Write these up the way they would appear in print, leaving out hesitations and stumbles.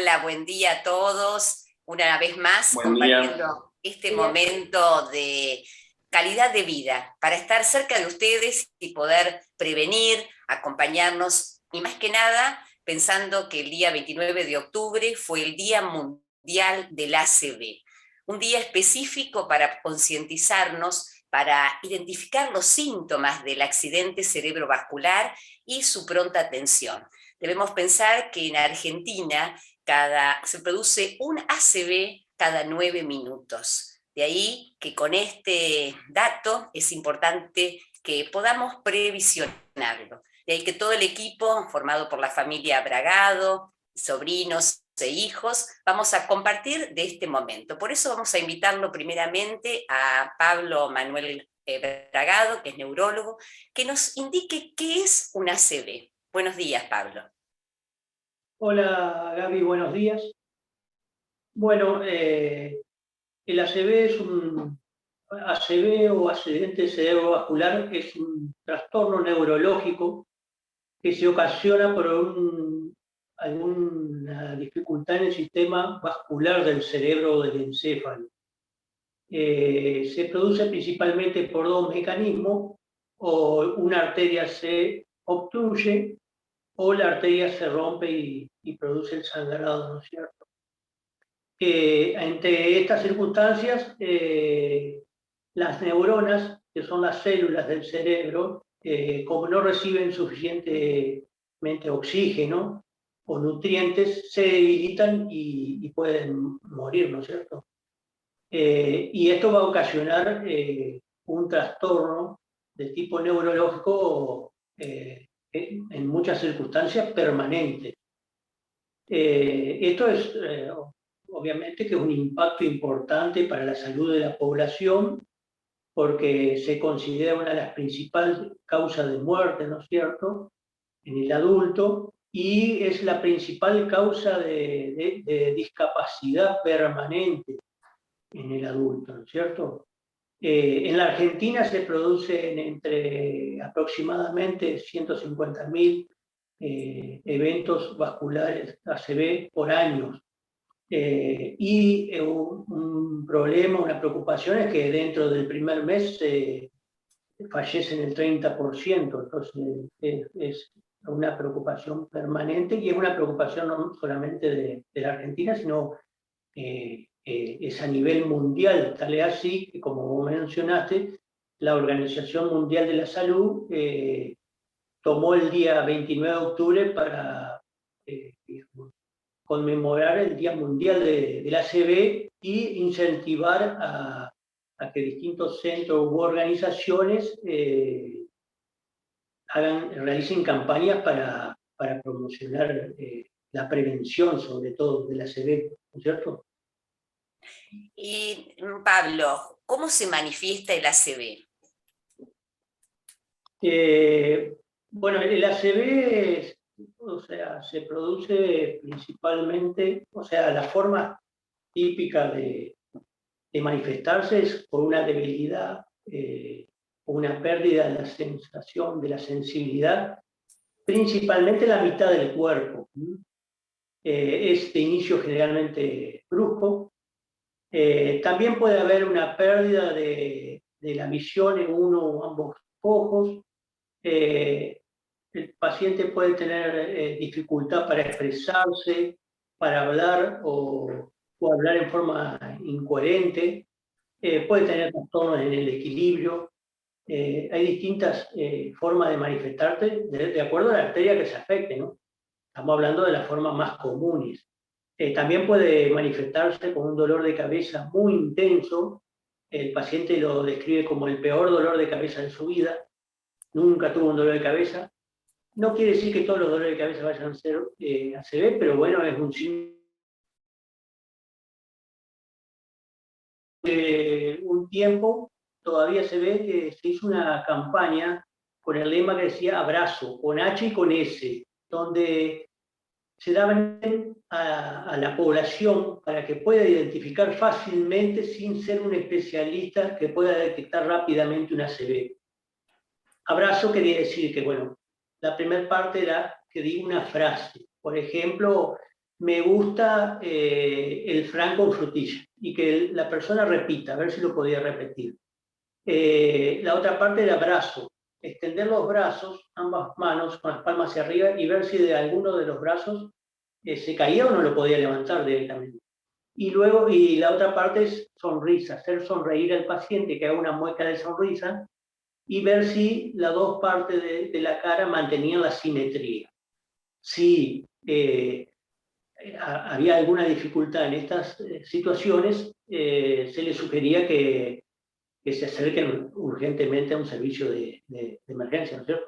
Hola, buen día a todos. Una vez más Buen día. compartiendo este momento de calidad de vida para estar cerca de ustedes y poder prevenir, acompañarnos y más que nada pensando que el día 29 de octubre fue el Día Mundial del ACV, un día específico para concientizarnos, para identificar los síntomas del accidente cerebrovascular y su pronta atención. Debemos pensar que en Argentina se produce un ACV cada 9 minutos. De ahí que con este dato es importante que podamos previsionarlo. De ahí que todo el equipo, formado por la familia Bragado, sobrinos e hijos, vamos a compartir de este momento. Por eso vamos a invitarlo primeramente a Pablo Manuel Bragado, que es neurólogo, que nos indique qué es un ACV. Buenos días, Pablo. Hola Gaby, buenos días. Bueno, el ACV es un ACV o accidente cerebrovascular, es un trastorno neurológico que se ocasiona por alguna dificultad en el sistema vascular del cerebro o del encéfalo. Se produce principalmente por dos mecanismos: o una arteria se obstruye o la arteria se rompe y produce el sangrado, ¿no es cierto? Entre estas circunstancias, las neuronas, que son las células del cerebro, como no reciben suficientemente oxígeno o nutrientes, se debilitan y pueden morir, ¿no es cierto? Y esto va a ocasionar un trastorno de tipo neurológico en muchas circunstancias permanente. Esto es, obviamente, que es un impacto importante para la salud de la población, porque se considera una de las principales causas de muerte, ¿no es cierto?, en el adulto, y es la principal causa de discapacidad permanente en el adulto, ¿no es cierto? En la Argentina se producen entre aproximadamente 150.000 eventos vasculares ACV por año. Y un problema, una preocupación es que dentro del primer mes fallecen el 30%, entonces es una preocupación permanente y es una preocupación no solamente de la Argentina, sino es a nivel mundial. Tal es así que, como mencionaste, la Organización Mundial de la Salud tomó el día 29 de octubre para conmemorar el Día Mundial del ACV y incentivar a que distintos centros u organizaciones realicen campañas para promocionar la prevención, sobre todo, del ACV, ¿no es cierto? Y Pablo, ¿cómo se manifiesta el ACV? Bueno, el ACV o sea, se produce principalmente, o sea, la forma típica de manifestarse es por una debilidad, una pérdida de la sensación, de la sensibilidad, principalmente en la mitad del cuerpo. Es de inicio generalmente brusco. También puede haber una pérdida de la visión en uno o ambos ojos. El paciente puede tener dificultad para expresarse, para hablar o hablar en forma incoherente. Puede tener trastornos en el equilibrio. Hay distintas formas de manifestarte de acuerdo a la arteria que se afecte, ¿no? Estamos hablando de las formas más comunes. También puede manifestarse con un dolor de cabeza muy intenso. El paciente lo describe como el peor dolor de cabeza de su vida. Nunca tuvo un dolor de cabeza. No quiere decir que todos los dolores de cabeza vayan a ser ACV, pero bueno, es un signo. Un tiempo todavía se ve que se hizo una campaña con el lema que decía abrazo, con H y con S, donde se daban a la población para que pueda identificar fácilmente, sin ser un especialista, que pueda detectar rápidamente un ACV. Abrazo quería decir que, bueno, la primera parte era que diga una frase. Por ejemplo, me gusta el flan con frutilla y que la persona repita, a ver si lo podía repetir. La otra parte era brazo, extender los brazos, ambas manos con las palmas hacia arriba y ver si de alguno de los brazos se caía o no lo podía levantar directamente. Y luego, y la otra parte es sonrisa, hacer sonreír al paciente, que haga una mueca de sonrisa y ver si las dos partes de la cara mantenían la simetría. Si había alguna dificultad en estas situaciones, se le sugería que se acerquen urgentemente a un servicio de emergencia, ¿no es cierto?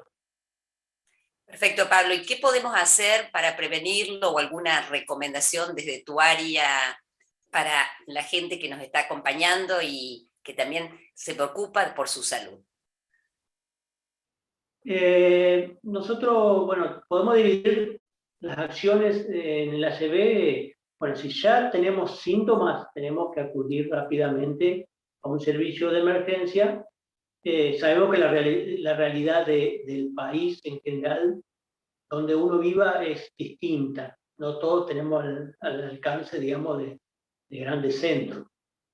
Perfecto, Pablo. ¿Y qué podemos hacer para prevenirlo o alguna recomendación desde tu área para la gente que nos está acompañando y que también se preocupa por su salud? Nosotros, bueno, podemos dividir las acciones en el ACV. Bueno, si ya tenemos síntomas, tenemos que acudir rápidamente a un servicio de emergencia. Sabemos que la realidad del país en general, donde uno viva, es distinta. No todos tenemos al alcance, digamos, de grandes centros.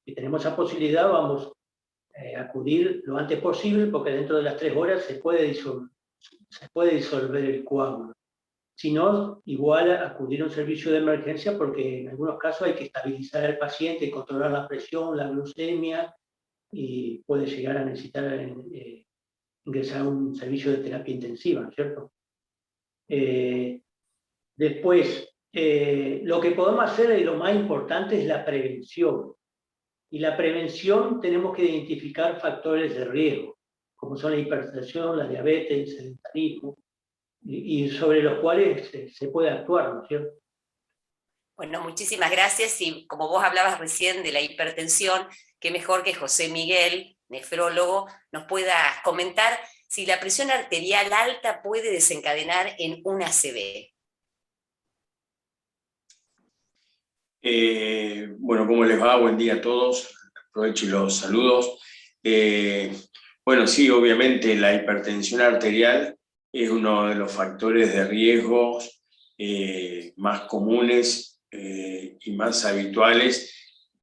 Si tenemos esa posibilidad, vamos a acudir lo antes posible, porque dentro de las 3 horas se puede disolver el coágulo. Si no, igual acudir a un servicio de emergencia, porque en algunos casos hay que estabilizar al paciente, controlar la presión, la glucemia, y puede llegar a necesitar ingresar a un servicio de terapia intensiva, ¿cierto? Después, lo que podemos hacer y lo más importante es la prevención. Y la prevención tenemos que identificar factores de riesgo, como son la hipertensión, la diabetes, el sedentarismo, y sobre los cuales se puede actuar, ¿no es cierto? Bueno, muchísimas gracias. Y como vos hablabas recién de la hipertensión, qué mejor que José Miguel, nefrólogo, nos pueda comentar si la presión arterial alta puede desencadenar en un ACV. Bueno, ¿cómo les va? Buen día a todos. Aprovecho los saludos. Bueno, sí, obviamente la hipertensión arterial es uno de los factores de riesgo más comunes y más habituales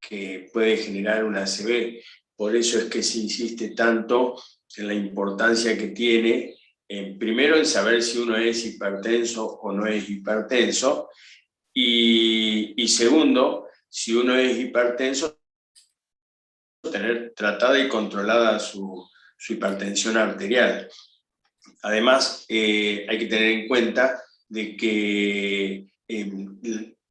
que puede generar un ACV. Por eso es que se insiste tanto en la importancia que tiene, primero en saber si uno es hipertenso o no es hipertenso, y segundo, si uno es hipertenso, tener tratada y controlada su hipertensión arterial. Además, hay que tener en cuenta de que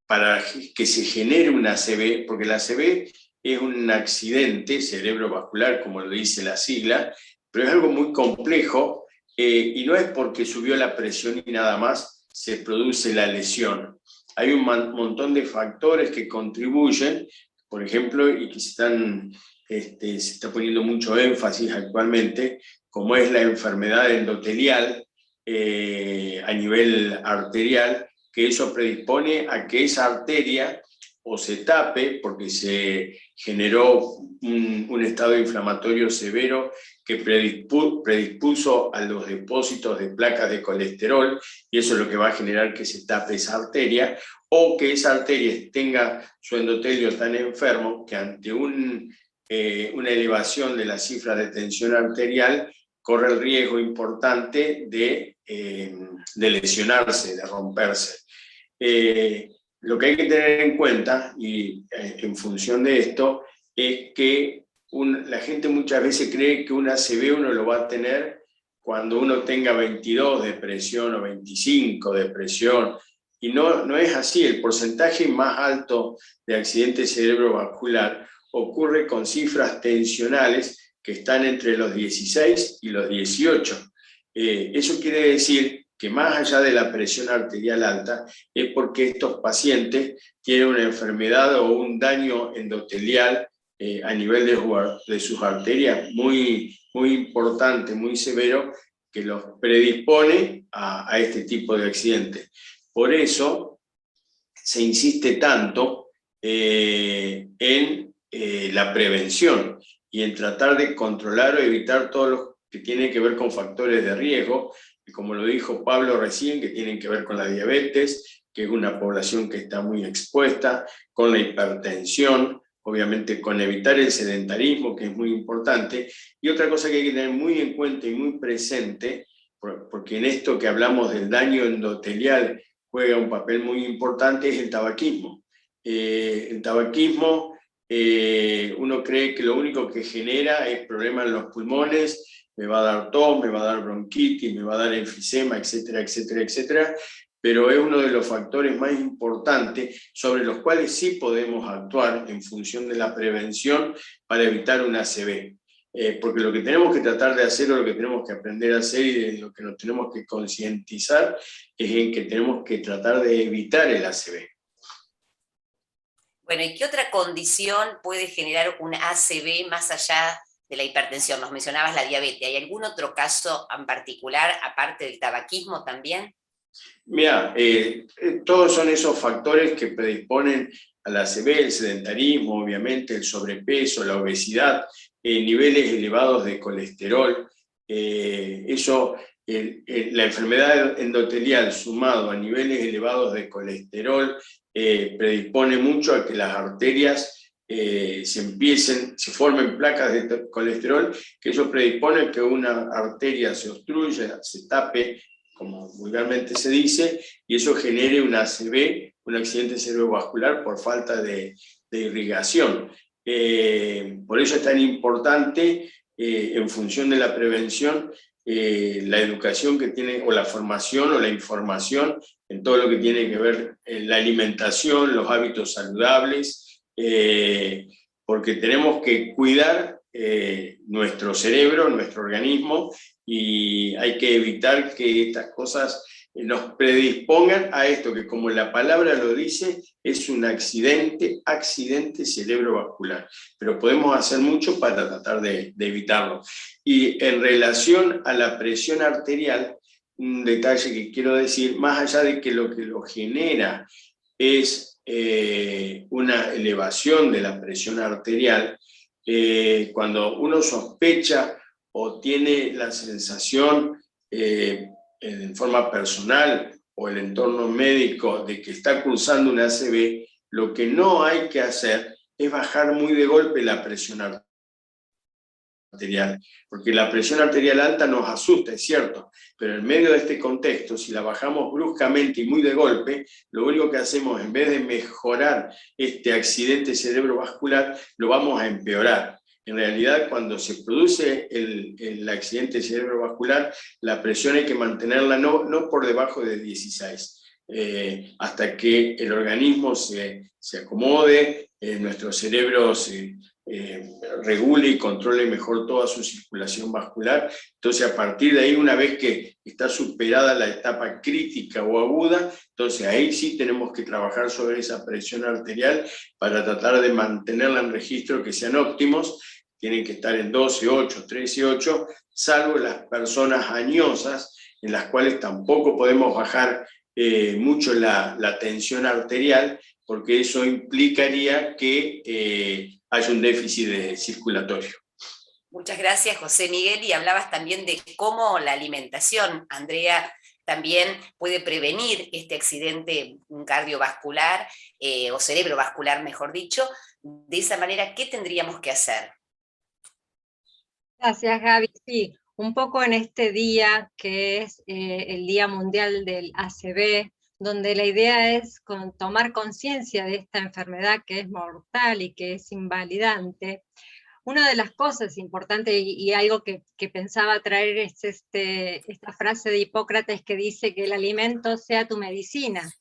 para que se genere un ACV, porque el ACV es un accidente cerebrovascular, como lo dice la sigla, pero es algo muy complejo y no es porque subió la presión y nada más se produce la lesión. Hay un montón de factores que contribuyen, por ejemplo, y que se está poniendo mucho énfasis actualmente, como es la enfermedad endotelial a nivel arterial, que eso predispone a que esa arteria o se tape porque se generó un estado inflamatorio severo que predispuso a los depósitos de placas de colesterol, y eso es lo que va a generar que se tape esa arteria, o que esa arteria tenga su endotelio tan enfermo que ante una elevación de las cifras de tensión arterial corre el riesgo importante de lesionarse, de romperse. Lo que hay que tener en cuenta, y en función de esto, es que la gente muchas veces cree que un ACV uno lo va a tener cuando uno tenga 22 de presión o 25 de presión, y no es así. El porcentaje más alto de accidente cerebrovascular ocurre con cifras tensionales que están entre los 16 y los 18. Eso quiere decir que más allá de la presión arterial alta, es porque estos pacientes tienen una enfermedad o un daño endotelial a nivel de sus arterias muy, muy importante, muy severo, que los predispone a este tipo de accidentes. Por eso se insiste tanto en la prevención y en tratar de controlar o evitar todo lo que tiene que ver con factores de riesgo, como lo dijo Pablo recién, que tienen que ver con la diabetes, que es una población que está muy expuesta, con la hipertensión, obviamente con evitar el sedentarismo, que es muy importante, y otra cosa que hay que tener muy en cuenta y muy presente, porque en esto que hablamos del daño endotelial juega un papel muy importante, es el tabaquismo. El tabaquismo, uno cree que lo único que genera es problemas en los pulmones, me va a dar tos, me va a dar bronquitis, me va a dar enfisema, etcétera, etcétera, etcétera, pero es uno de los factores más importantes sobre los cuales sí podemos actuar en función de la prevención para evitar un ACV. Porque lo que tenemos que tratar de hacer, o lo que tenemos que aprender a hacer y de lo que nos tenemos que concientizar, es en que tenemos que tratar de evitar el ACV. Bueno, ¿y qué otra condición puede generar un ACV más allá de la hipertensión? Nos mencionabas la diabetes. ¿Hay algún otro caso en particular, aparte del tabaquismo también? Mira, todos son esos factores que predisponen al ACV, el sedentarismo, obviamente, el sobrepeso, la obesidad, niveles elevados de colesterol. La enfermedad endotelial sumado a niveles elevados de colesterol predispone mucho a que las arterias se formen placas de colesterol, que eso predispone a que una arteria se obstruya, se tape, como vulgarmente se dice, y eso genere un ACV, un accidente cerebrovascular por falta de irrigación. Por eso es tan importante, en función de la prevención, la educación que tiene, o la formación o la información en todo lo que tiene que ver la alimentación, los hábitos saludables, porque tenemos que cuidar nuestro cerebro, nuestro organismo, y hay que evitar que estas cosas nos predispongan a esto, que como la palabra lo dice, es un accidente cerebrovascular. Pero podemos hacer mucho para tratar de evitarlo. Y en relación a la presión arterial, un detalle que quiero decir, más allá de que lo genera es una elevación de la presión arterial, cuando uno sospecha o tiene la sensación en forma personal o el entorno médico de que está cursando un ACV, lo que no hay que hacer es bajar muy de golpe la presión arterial, porque la presión arterial alta nos asusta, es cierto, pero en medio de este contexto, si la bajamos bruscamente y muy de golpe, lo único que hacemos, en vez de mejorar este accidente cerebrovascular, lo vamos a empeorar. En realidad, cuando se produce el accidente cerebrovascular, la presión hay que mantenerla no por debajo de 16, hasta que el organismo se acomode, nuestro cerebro se regule y controle mejor toda su circulación vascular. Entonces, a partir de ahí, una vez que está superada la etapa crítica o aguda, entonces ahí sí tenemos que trabajar sobre esa presión arterial para tratar de mantenerla en registros que sean óptimos. Tienen que estar en 12,8, 13,8, salvo las personas añosas, en las cuales tampoco podemos bajar mucho la tensión arterial, porque eso implicaría que haya un déficit circulatorio. Muchas gracias, José Miguel, y hablabas también de cómo la alimentación, Andrea, también puede prevenir este accidente cardiovascular o cerebrovascular, mejor dicho. De esa manera, ¿qué tendríamos que hacer? Gracias, Gaby. Sí, un poco en este día que es el Día Mundial del ACV, donde la idea es tomar conciencia de esta enfermedad que es mortal y que es invalidante. Una de las cosas importantes y algo que pensaba traer es esta frase de Hipócrates que dice que el alimento sea tu medicina.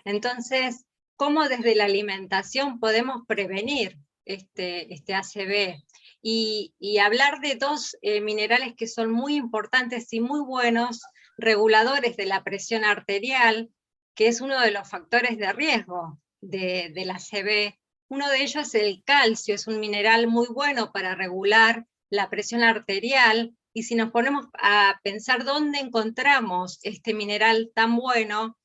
Entonces, ¿cómo desde la alimentación podemos prevenir este ACV? Y hablar de dos minerales que son muy importantes y muy buenos, reguladores de la presión arterial, que es uno de los factores de riesgo del ACV. Uno de ellos es el calcio, es un mineral muy bueno para regular la presión arterial, y si nos ponemos a pensar dónde encontramos este mineral tan bueno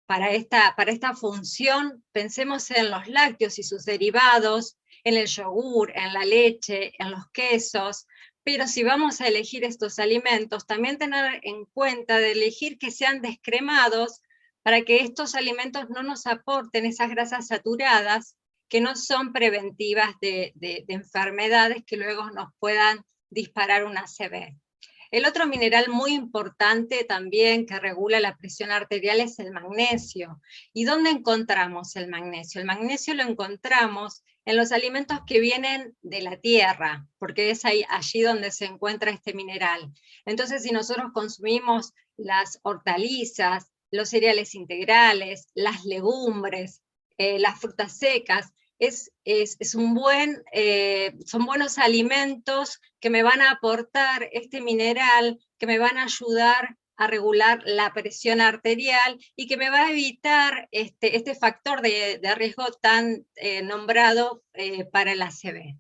para esta función, pensemos en los lácteos y sus derivados, en el yogur, en la leche, en los quesos, pero si vamos a elegir estos alimentos, también tener en cuenta de elegir que sean descremados, para que estos alimentos no nos aporten esas grasas saturadas que no son preventivas de enfermedades que luego nos puedan disparar un ACV. El otro mineral muy importante también que regula la presión arterial es el magnesio. ¿Y dónde encontramos el magnesio? El magnesio lo encontramos en los alimentos que vienen de la tierra, porque es allí donde se encuentra este mineral. Entonces, si nosotros consumimos las hortalizas, los cereales integrales, las legumbres, las frutas secas, son buenos alimentos que me van a aportar este mineral, que me van a ayudar a regular la presión arterial y que me va a evitar este factor de riesgo tan nombrado para el ACV.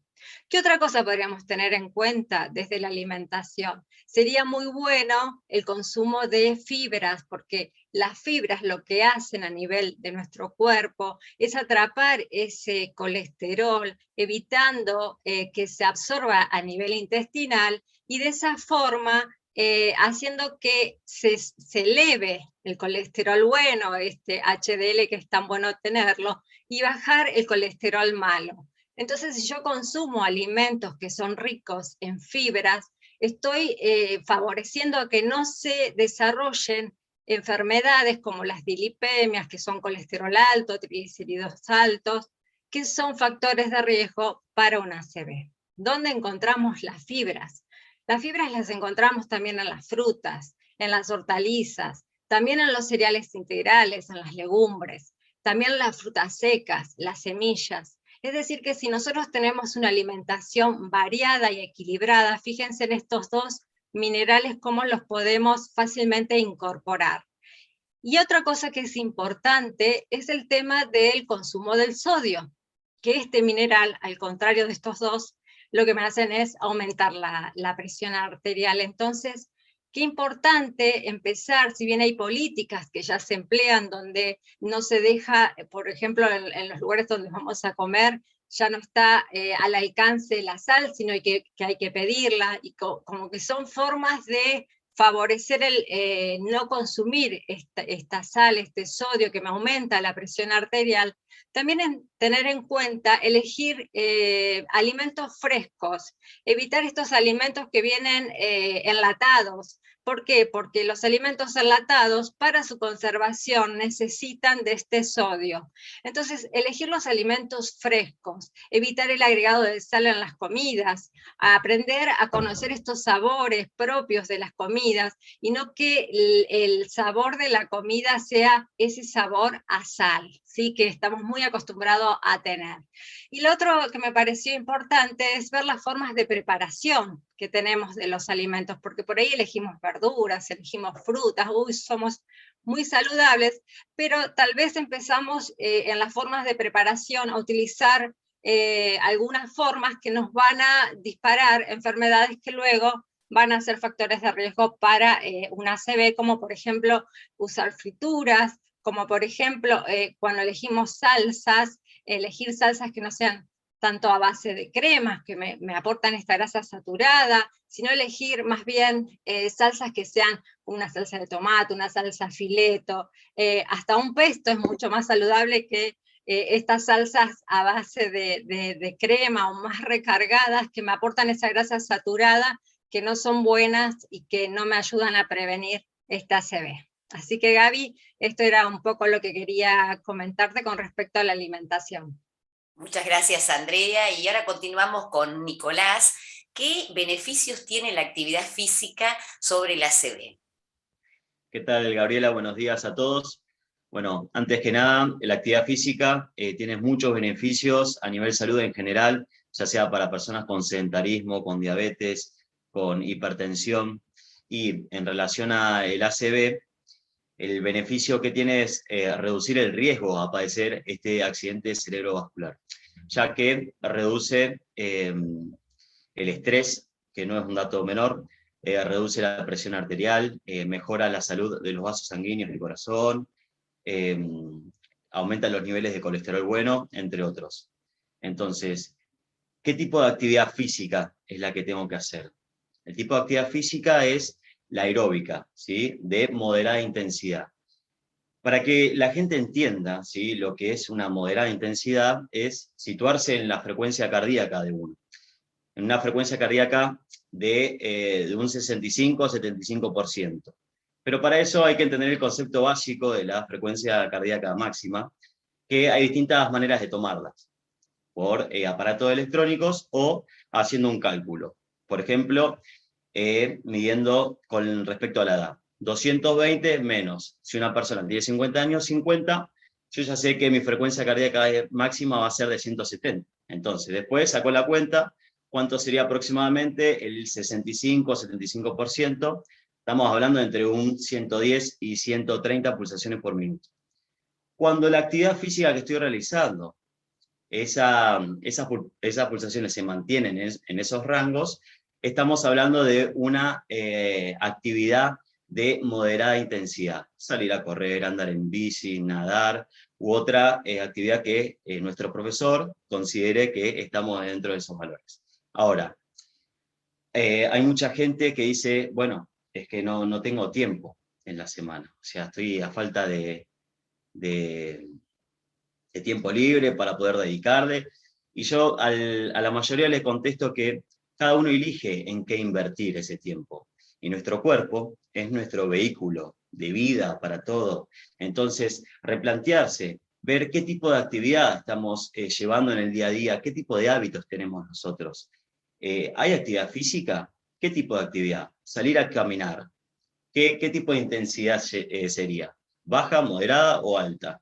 ¿Qué otra cosa podríamos tener en cuenta desde la alimentación? Sería muy bueno el consumo de fibras, porque las fibras lo que hacen a nivel de nuestro cuerpo es atrapar ese colesterol, evitando que se absorba a nivel intestinal, y de esa forma haciendo que se eleve el colesterol bueno, este HDL que es tan bueno tenerlo, y bajar el colesterol malo. Entonces, si yo consumo alimentos que son ricos en fibras, estoy favoreciendo que no se desarrollen enfermedades como las dilipemias, que son colesterol alto, triglicéridos altos, que son factores de riesgo para un ACV. ¿Dónde encontramos las fibras? Las fibras las encontramos también en las frutas, en las hortalizas, también en los cereales integrales, en las legumbres, también en las frutas secas, las semillas. Es decir, que si nosotros tenemos una alimentación variada y equilibrada, fíjense en estos dos minerales cómo los podemos fácilmente incorporar. Y otra cosa que es importante es el tema del consumo del sodio, que este mineral, al contrario de estos dos, lo que me hacen es aumentar la presión arterial. Entonces, qué importante empezar, si bien hay políticas que ya se emplean donde no se deja, por ejemplo, en los lugares donde vamos a comer, ya no está al alcance la sal, sino que hay que pedirla, y como que son formas de favorecer el no consumir esta sal, este sodio que me aumenta la presión arterial. También tener en cuenta elegir alimentos frescos, evitar estos alimentos que vienen enlatados. ¿Por qué? Porque los alimentos enlatados, para su conservación, necesitan de este sodio. Entonces, elegir los alimentos frescos, evitar el agregado de sal en las comidas, aprender a conocer estos sabores propios de las comidas, y no que el sabor de la comida sea ese sabor a sal, ¿sí? Que estamos muy acostumbrados a tener. Y lo otro que me pareció importante es ver las formas de preparación que tenemos de los alimentos, porque por ahí elegimos verduras, elegimos frutas, somos muy saludables, pero tal vez empezamos en las formas de preparación a utilizar algunas formas que nos van a disparar enfermedades que luego van a ser factores de riesgo para un ACV, como por ejemplo usar frituras, como por ejemplo cuando elegimos salsas, elegir salsas que no sean tanto a base de cremas, que me aportan esta grasa saturada, sino elegir más bien salsas que sean una salsa de tomate, una salsa fileto, hasta un pesto es mucho más saludable que estas salsas a base de crema o más recargadas, que me aportan esa grasa saturada, que no son buenas y que no me ayudan a prevenir esta ACV. Así que Gaby, esto era un poco lo que quería comentarte con respecto a la alimentación. Muchas gracias, Andrea. Y ahora continuamos con Nicolás. ¿Qué beneficios tiene la actividad física sobre el ACV? ¿Qué tal, Gabriela? Buenos días a todos. Bueno, antes que nada, la actividad física tiene muchos beneficios a nivel salud en general, ya sea para personas con sedentarismo, con diabetes, con hipertensión. Y en relación al ACV, el beneficio que tiene es reducir el riesgo a padecer este accidente cerebrovascular, ya que reduce el estrés, que no es un dato menor, reduce la presión arterial, mejora la salud de los vasos sanguíneos del corazón, aumenta los niveles de colesterol bueno, entre otros. Entonces, ¿qué tipo de actividad física es la que tengo que hacer? El tipo de actividad física es la aeróbica, ¿sí? De moderada intensidad. Para que la gente entienda, ¿sí?, lo que es una moderada intensidad, es situarse en la frecuencia cardíaca de uno. En una frecuencia cardíaca de un 65-75%. Pero para eso hay que entender el concepto básico de la frecuencia cardíaca máxima, que hay distintas maneras de tomarlas, por aparatos electrónicos o haciendo un cálculo. Por ejemplo, midiendo con respecto a la edad. 220 menos, si una persona tiene 50 años, 50, yo ya sé que mi frecuencia cardíaca máxima va a ser de 170. Entonces, después saco la cuenta, ¿cuánto sería aproximadamente el 65-75%? Estamos hablando de entre un 110 y 130 pulsaciones por minuto. Cuando la actividad física que estoy realizando, esas pulsaciones se mantienen en esos rangos, estamos hablando de una actividad de moderada intensidad. Salir a correr, andar en bici, nadar, u otra actividad que nuestro profesor considere que estamos dentro de esos valores. Ahora, hay mucha gente que dice, bueno, es que no tengo tiempo en la semana, o sea, estoy a falta de tiempo libre para poder dedicarle, y yo a la mayoría le contesto que cada uno elige en qué invertir ese tiempo, y nuestro cuerpo es nuestro vehículo de vida para todo. Entonces, replantearse, ver qué tipo de actividad estamos llevando en el día a día, qué tipo de hábitos tenemos nosotros. ¿Hay actividad física? ¿Qué tipo de actividad? Salir a caminar. ¿Qué tipo de intensidad sería? ¿Baja, moderada o alta?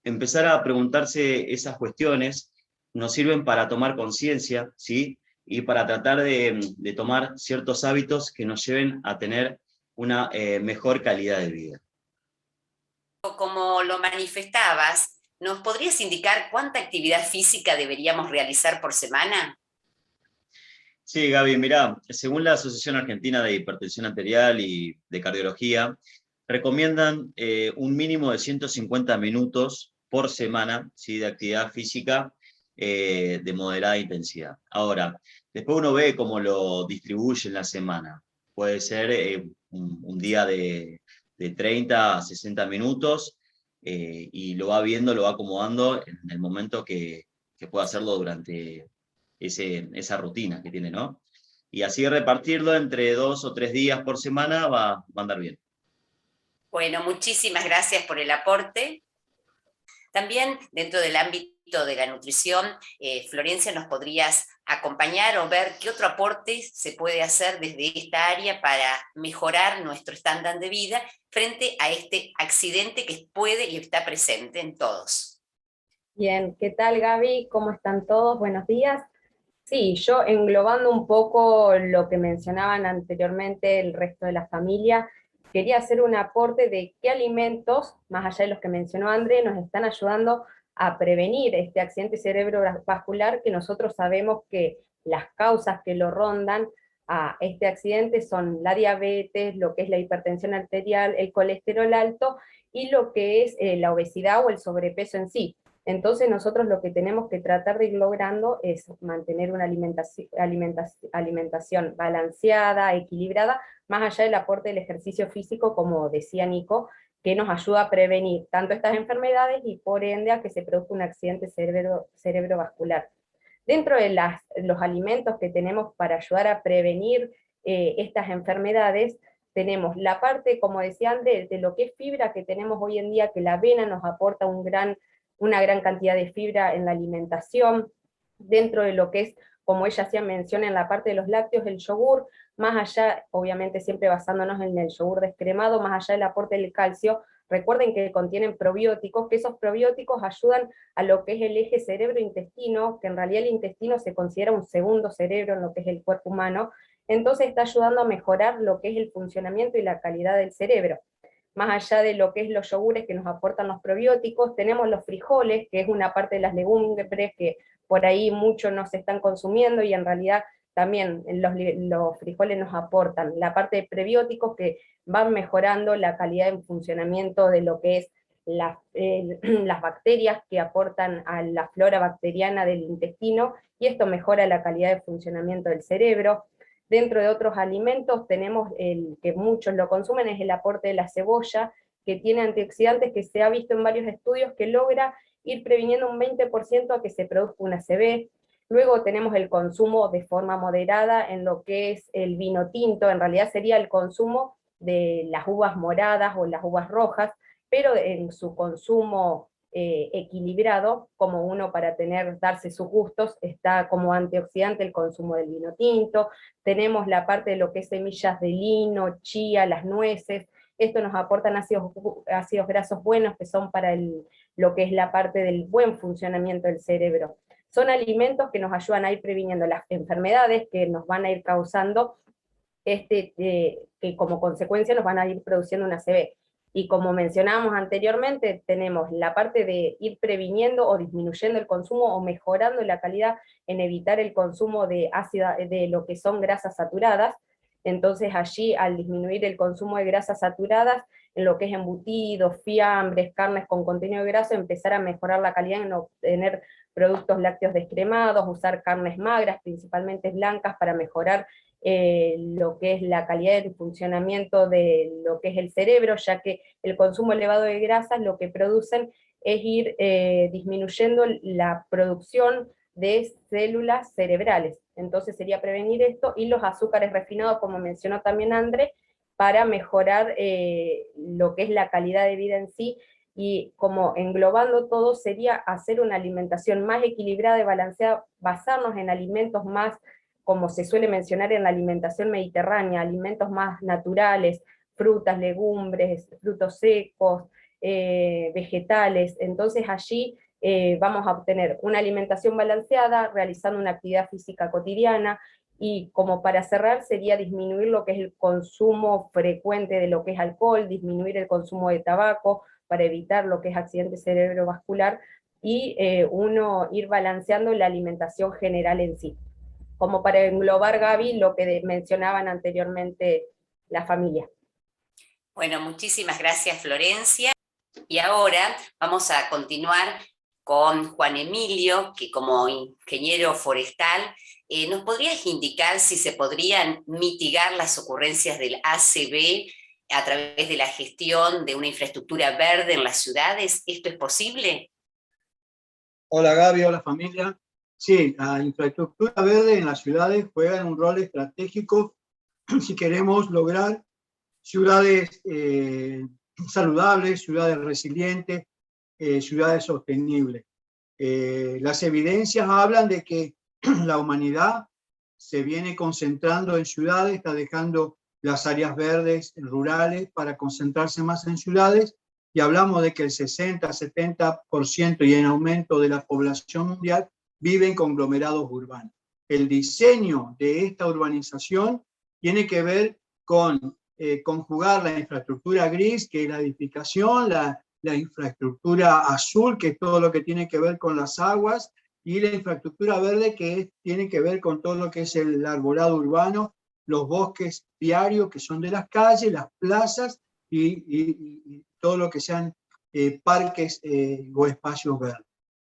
Empezar a preguntarse esas cuestiones nos sirven para tomar conciencia, ¿sí?, y para tratar de tomar ciertos hábitos que nos lleven a tener una mejor calidad de vida. Como lo manifestabas, ¿nos podrías indicar cuánta actividad física deberíamos realizar por semana? Sí, Gaby, mirá, según la Asociación Argentina de Hipertensión Arterial y de Cardiología, recomiendan un mínimo de 150 minutos por semana, ¿sí?, de actividad física de moderada intensidad. Ahora, después uno ve cómo lo distribuye en la semana. Puede ser un día de 30 a 60 minutos y lo va viendo, lo va acomodando en el momento que pueda hacerlo durante esa rutina que tiene, ¿no? Y así repartirlo entre 2 o 3 días por semana va a andar bien. Bueno, muchísimas gracias por el aporte. También dentro del ámbito de la nutrición, Florencia, ¿nos podrías acompañar o ver qué otro aporte se puede hacer desde esta área para mejorar nuestro estándar de vida frente a este accidente que puede y está presente en todos? Bien, ¿qué tal, Gaby? ¿Cómo están todos? Buenos días. Sí, yo englobando un poco lo que mencionaban anteriormente el resto de la familia, quería hacer un aporte de qué alimentos, más allá de los que mencionó André, nos están ayudando a prevenir este accidente cerebrovascular, que nosotros sabemos que las causas que lo rondan a este accidente son la diabetes, lo que es la hipertensión arterial, el colesterol alto, y lo que es la obesidad o el sobrepeso en sí. Entonces nosotros lo que tenemos que tratar de ir logrando es mantener una alimentación balanceada, equilibrada, más allá del aporte del ejercicio físico, como decía Nico, que nos ayuda a prevenir tanto estas enfermedades y por ende a que se produzca un accidente cerebrovascular. Dentro de los alimentos que tenemos para ayudar a prevenir estas enfermedades, tenemos la parte, como decía Andrés, de lo que es fibra que tenemos hoy en día, que la avena nos aporta una gran cantidad de fibra en la alimentación. Dentro de lo que es, como ella hacía mención en la parte de los lácteos, el yogur, más allá, obviamente siempre basándonos en el yogur descremado, más allá del aporte del calcio, recuerden que contienen probióticos, que esos probióticos ayudan a lo que es el eje cerebro-intestino, que en realidad el intestino se considera un segundo cerebro en lo que es el cuerpo humano, entonces está ayudando a mejorar lo que es el funcionamiento y la calidad del cerebro. Más allá de lo que es los yogures que nos aportan los probióticos, tenemos los frijoles, que es una parte de las legumbres que por ahí muchos no se están consumiendo, y en realidad también los frijoles nos aportan la parte de prebióticos que van mejorando la calidad de funcionamiento de lo que es las bacterias que aportan a la flora bacteriana del intestino, y esto mejora la calidad de funcionamiento del cerebro. Dentro de otros alimentos tenemos el que muchos lo consumen, es el aporte de la cebolla, que tiene antioxidantes, que se ha visto en varios estudios que logra ir previniendo un 20% a que se produzca un ACV. Luego tenemos el consumo de forma moderada en lo que es el vino tinto, en realidad sería el consumo de las uvas moradas o las uvas rojas, pero en su consumo equilibrado, como uno para darse sus gustos, está como antioxidante el consumo del vino tinto. Tenemos la parte de lo que es semillas de lino, chía, las nueces. Esto nos aportan ácidos grasos buenos que son para lo que es la parte del buen funcionamiento del cerebro. Son alimentos que nos ayudan a ir previniendo las enfermedades que nos van a ir causando, que como consecuencia nos van a ir produciendo un ACV. Y como mencionábamos anteriormente, tenemos la parte de ir previniendo o disminuyendo el consumo o mejorando la calidad en evitar el consumo de lo que son grasas saturadas. Entonces allí, al disminuir el consumo de grasas saturadas, en lo que es embutidos, fiambres, carnes con contenido de grasa, empezar a mejorar la calidad en obtener productos lácteos descremados, usar carnes magras, principalmente blancas, para mejorar lo que es la calidad del funcionamiento de lo que es el cerebro, ya que el consumo elevado de grasas lo que producen es ir disminuyendo la producción de células cerebrales. Entonces sería prevenir esto, y los azúcares refinados, como mencionó también André, para mejorar lo que es la calidad de vida en sí, y como englobando todo sería hacer una alimentación más equilibrada y balanceada, basarnos en alimentos más, como se suele mencionar en la alimentación mediterránea, alimentos más naturales, frutas, legumbres, frutos secos, vegetales. Entonces allí vamos a obtener una alimentación balanceada, realizando una actividad física cotidiana, y como para cerrar sería disminuir lo que es el consumo frecuente de lo que es alcohol, disminuir el consumo de tabaco, para evitar lo que es accidente cerebrovascular, y uno ir balanceando la alimentación general en sí. Como para englobar, Gaby, lo que mencionaban anteriormente la familia. Bueno, muchísimas gracias, Florencia. Y ahora vamos a continuar con Juan Emilio, que como ingeniero forestal, ¿nos podrías indicar si se podrían mitigar las ocurrencias del ACV a través de la gestión de una infraestructura verde en las ciudades? ¿Esto es posible? Hola Gaby, hola familia. Sí, la infraestructura verde en las ciudades juega un rol estratégico si queremos lograr ciudades saludables, ciudades resilientes, ciudades sostenibles. Las evidencias hablan de que la humanidad se viene concentrando en ciudades, está dejando las áreas verdes rurales para concentrarse más en ciudades, y hablamos de que el 60-70% y en aumento de la población mundial vive en conglomerados urbanos. El diseño de esta urbanización tiene que ver con conjugar la infraestructura gris, que es la edificación, la infraestructura azul, que es todo lo que tiene que ver con las aguas, y la infraestructura verde, que tiene que ver con todo lo que es el arbolado urbano, los bosques viarios, que son de las calles, las plazas, y todo lo que sean parques o espacios verdes.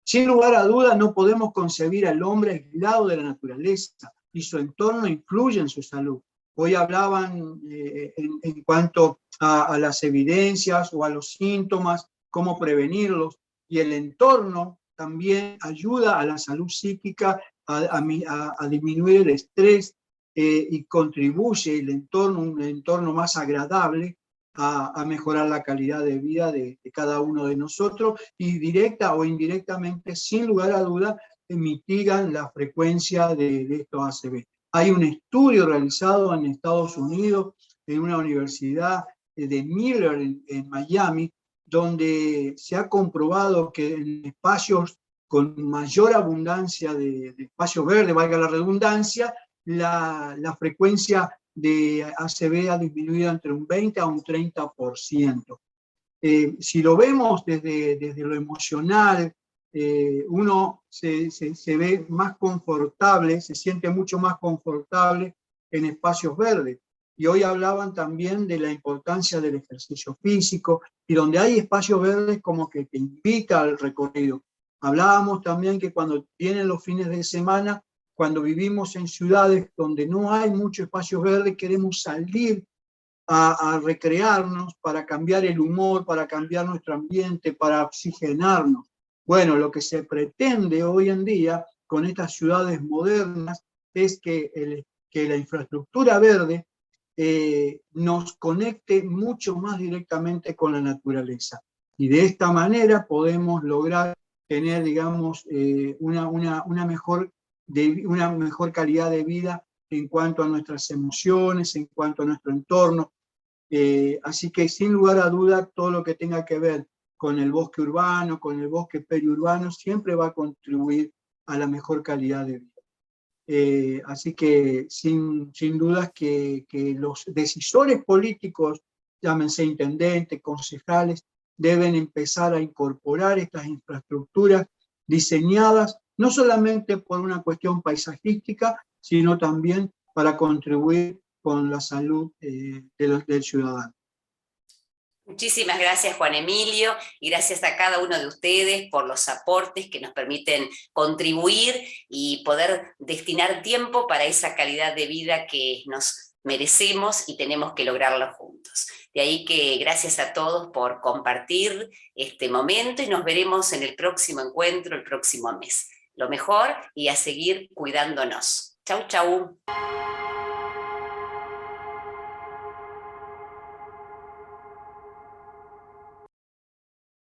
Sin lugar a dudas, no podemos concebir al hombre aislado de la naturaleza, y su entorno influye en su salud. Hoy hablaban en cuanto a las evidencias o a los síntomas, cómo prevenirlos, y el entorno también ayuda a la salud psíquica, a disminuir el estrés, y contribuye un entorno más agradable a mejorar la calidad de vida de cada uno de nosotros, y directa o indirectamente, sin lugar a duda, mitigan la frecuencia de estos ACV. Hay un estudio realizado en Estados Unidos, en una universidad de Miller en Miami, donde se ha comprobado que en espacios con mayor abundancia de espacio verde, valga la redundancia, la frecuencia de ACV ha disminuido entre un 20 a un 30%. Si lo vemos desde lo emocional, uno se ve más confortable, se siente mucho más confortable en espacios verdes. Y hoy hablaban también de la importancia del ejercicio físico, y donde hay espacios verdes como que te invita al recorrido. Hablábamos también que cuando vienen los fines de semana, cuando vivimos en ciudades donde no hay mucho espacio verde, queremos salir a recrearnos, para cambiar el humor, para cambiar nuestro ambiente, para oxigenarnos. Bueno, lo que se pretende hoy en día con estas ciudades modernas es que la infraestructura verde nos conecte mucho más directamente con la naturaleza. Y de esta manera podemos lograr tener, digamos, una mejor calidad de vida en cuanto a nuestras emociones, en cuanto a nuestro entorno. Así que sin lugar a duda, todo lo que tenga que ver con el bosque urbano, con el bosque periurbano, siempre va a contribuir a la mejor calidad de vida. Así que sin dudas que los decisores políticos, llámense intendentes, concejales, deben empezar a incorporar estas infraestructuras diseñadas no solamente por una cuestión paisajística, sino también para contribuir con la salud del ciudadano. Muchísimas gracias, Juan Emilio, y gracias a cada uno de ustedes por los aportes que nos permiten contribuir y poder destinar tiempo para esa calidad de vida que nos merecemos y tenemos que lograrlo juntos. De ahí que gracias a todos por compartir este momento y nos veremos en el próximo encuentro, el próximo mes. Lo mejor y a seguir cuidándonos. Chau, chau.